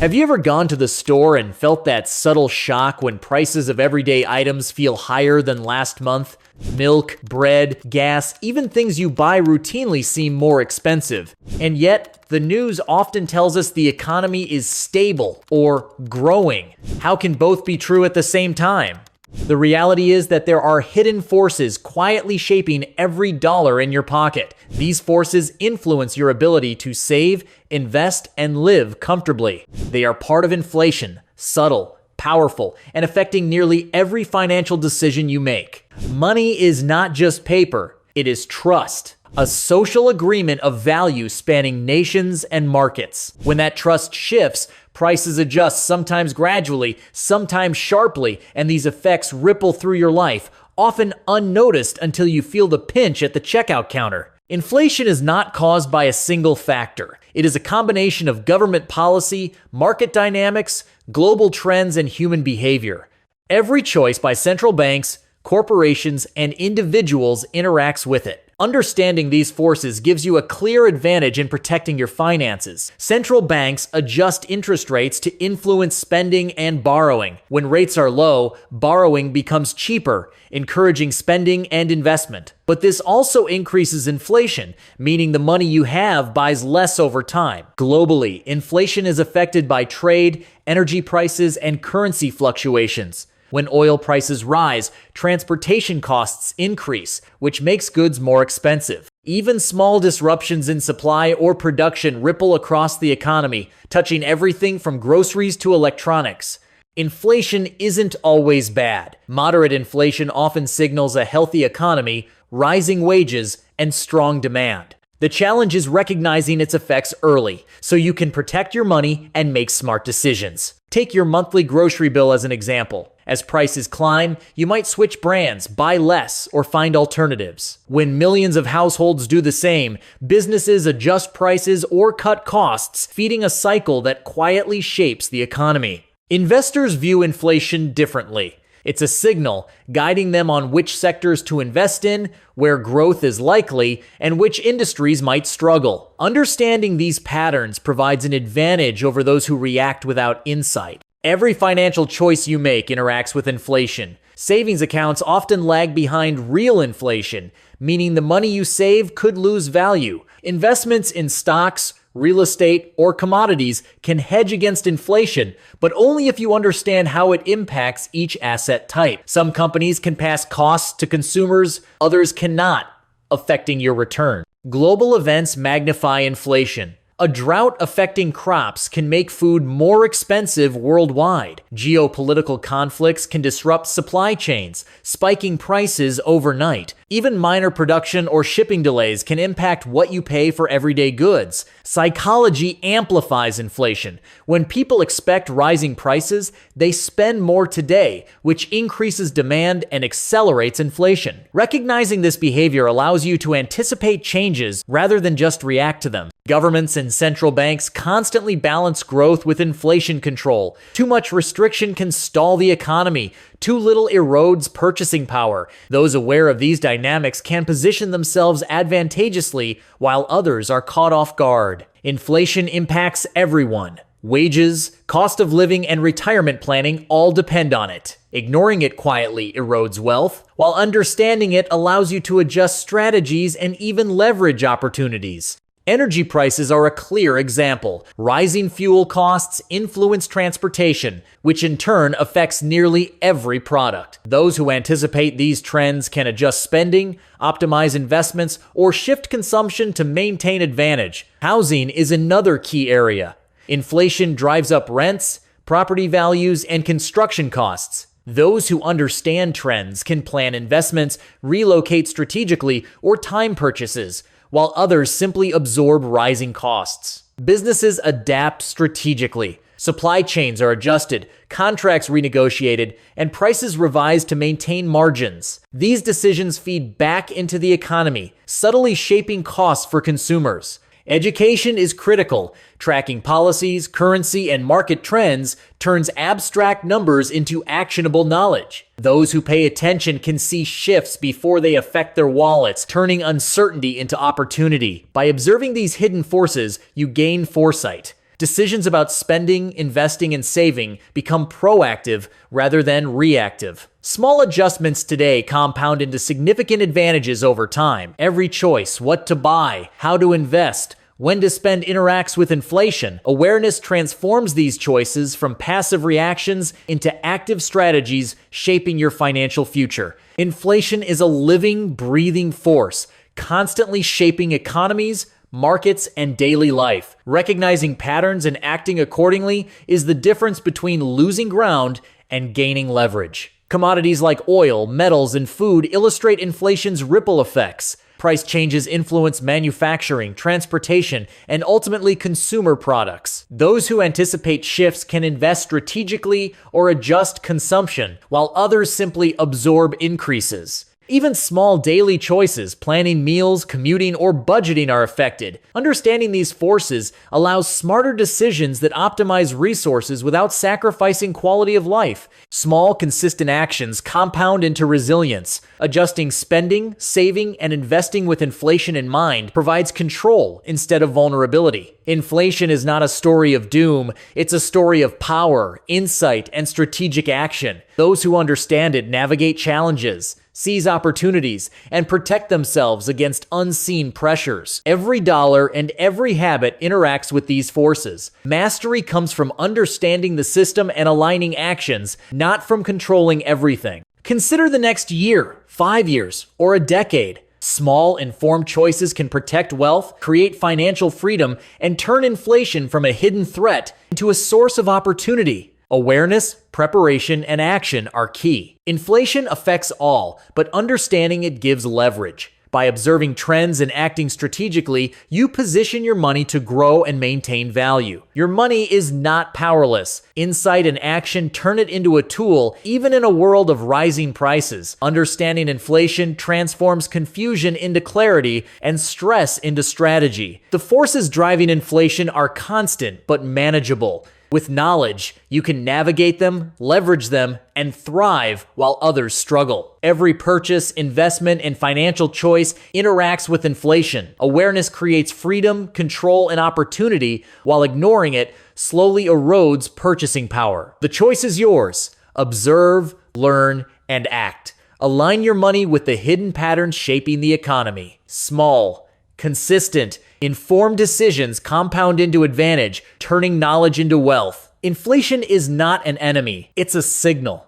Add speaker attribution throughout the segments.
Speaker 1: Have you ever gone to the store and felt that subtle shock when prices of everyday items feel higher than last month? Milk, bread, gas, even things you buy routinely seem more expensive. And yet, the news often tells us the economy is stable or growing. How can both be true at the same time? The reality is that there are hidden forces quietly shaping every dollar in your pocket. These forces influence your ability to save, invest, and live comfortably. They are part of inflation, subtle, powerful, and affecting nearly every financial decision you make. Money is not just paper, it is trust. A social agreement of value spanning nations and markets. When that trust shifts, prices adjust, sometimes gradually, sometimes sharply, and these effects ripple through your life, often unnoticed until you feel the pinch at the checkout counter. Inflation is not caused by a single factor. It is a combination of government policy, market dynamics, global trends, and human behavior. Every choice by central banks, corporations, and individuals interacts with it. Understanding these forces gives you a clear advantage in protecting your finances. Central banks adjust interest rates to influence spending and borrowing. When rates are low, borrowing becomes cheaper, encouraging spending and investment. But this also increases inflation, meaning the money you have buys less over time. Globally, inflation is affected by trade, energy prices, and currency fluctuations. When oil prices rise, transportation costs increase, which makes goods more expensive. Even small disruptions in supply or production ripple across the economy, touching everything from groceries to electronics. Inflation isn't always bad. Moderate inflation often signals a healthy economy, rising wages, and strong demand. The challenge is recognizing its effects early, so you can protect your money and make smart decisions. Take your monthly grocery bill as an example. As prices climb, you might switch brands, buy less, or find alternatives. When millions of households do the same, businesses adjust prices or cut costs, feeding a cycle that quietly shapes the economy. Investors view inflation differently. It's a signal guiding them on which sectors to invest in, where growth is likely, and which industries might struggle. Understanding these patterns provides an advantage over those who react without insight. Every financial choice you make interacts with inflation. Savings accounts often lag behind real inflation, meaning the money you save could lose value. Investments in stocks, real estate, or commodities can hedge against inflation, but only if you understand how it impacts each asset type. Some companies can pass costs to consumers, others cannot, affecting your return. Global events magnify inflation. A drought affecting crops can make food more expensive worldwide. Geopolitical conflicts can disrupt supply chains, spiking prices overnight. Even minor production or shipping delays can impact what you pay for everyday goods. Psychology amplifies inflation. When people expect rising prices, they spend more today, which increases demand and accelerates inflation. Recognizing this behavior allows you to anticipate changes rather than just react to them. Governments and central banks constantly balance growth with inflation control. Too much restriction can stall the economy. Too little erodes purchasing power. Those aware of these dynamics can position themselves advantageously, while others are caught off guard. Inflation impacts everyone. Wages, cost of living, and retirement planning all depend on it. Ignoring it quietly erodes wealth, while understanding it allows you to adjust strategies and even leverage opportunities. Energy prices are a clear example. Rising fuel costs influence transportation, which in turn affects nearly every product. Those who anticipate these trends can adjust spending, optimize investments, or shift consumption to maintain advantage. Housing is another key area. Inflation drives up rents, property values, and construction costs. Those who understand trends can plan investments, relocate strategically, or time purchases, while others simply absorb rising costs. Businesses adapt strategically. Supply chains are adjusted, contracts renegotiated, and prices revised to maintain margins. These decisions feed back into the economy, subtly shaping costs for consumers. Education is critical. Tracking policies, currency, and market trends turns abstract numbers into actionable knowledge. Those who pay attention can see shifts before they affect their wallets, turning uncertainty into opportunity. By observing these hidden forces, you gain foresight. Decisions about spending, investing, and saving become proactive rather than reactive. Small adjustments today compound into significant advantages over time. Every choice, what to buy, how to invest, when to spend interacts with inflation. Awareness transforms these choices from passive reactions into active strategies shaping your financial future. Inflation is a living, breathing force, constantly shaping economies, markets, and daily life. Recognizing patterns and acting accordingly is the difference between losing ground and gaining leverage. Commodities like oil, metals, and food illustrate inflation's ripple effects. Price changes influence manufacturing, transportation, and ultimately consumer products. Those who anticipate shifts can invest strategically or adjust consumption, while others simply absorb increases. Even small daily choices, planning meals, commuting, or budgeting are affected. Understanding these forces allows smarter decisions that optimize resources without sacrificing quality of life. Small, consistent actions compound into resilience. Adjusting spending, saving, and investing with inflation in mind provides control instead of vulnerability. Inflation is not a story of doom, it's a story of power, insight, and strategic action. Those who understand it navigate challenges, seize opportunities, and protect themselves against unseen pressures. Every dollar and every habit interacts with these forces. Mastery comes from understanding the system and aligning actions, not from controlling everything. Consider the next year, 5 years, or a decade. Small, informed choices can protect wealth, create financial freedom, and turn inflation from a hidden threat into a source of opportunity. Awareness, preparation, and action are key. Inflation affects all, but understanding it gives leverage. By observing trends and acting strategically, you position your money to grow and maintain value. Your money is not powerless. Insight and action turn it into a tool, even in a world of rising prices. Understanding inflation transforms confusion into clarity and stress into strategy. The forces driving inflation are constant but manageable. With knowledge, you can navigate them, leverage them, and thrive while others struggle. Every purchase, investment, and financial choice interacts with inflation. Awareness creates freedom, control, and opportunity, while ignoring it slowly erodes purchasing power. The choice is yours. Observe, learn, and act. Align your money with the hidden patterns shaping the economy. Small, consistent, informed decisions compound into advantage, turning knowledge into wealth. Inflation is not an enemy, it's a signal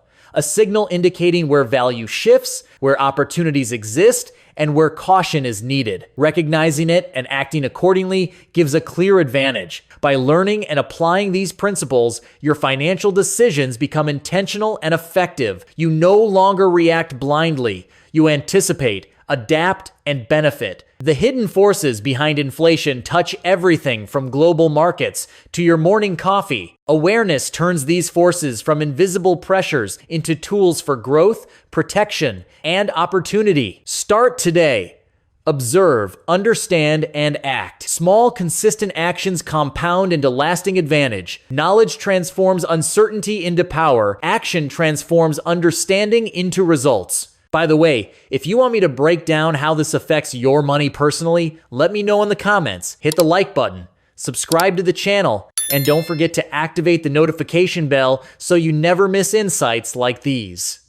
Speaker 1: indicating where value shifts, where opportunities exist, and where caution is needed. Recognizing it and acting accordingly gives a clear advantage. By learning and applying these principles, your financial decisions become intentional and effective. You no longer react blindly. You anticipate, adapt, and benefit. The hidden forces behind inflation touch everything from global markets to your morning coffee. Awareness turns these forces from invisible pressures into tools for growth, protection, and opportunity. Start today. Observe, understand, and act. Small, consistent actions compound into lasting advantage. Knowledge transforms uncertainty into power. Action transforms understanding into results. By the way, if you want me to break down how this affects your money personally, let me know in the comments. Hit the like button, subscribe to the channel, and don't forget to activate the notification bell so you never miss insights like these.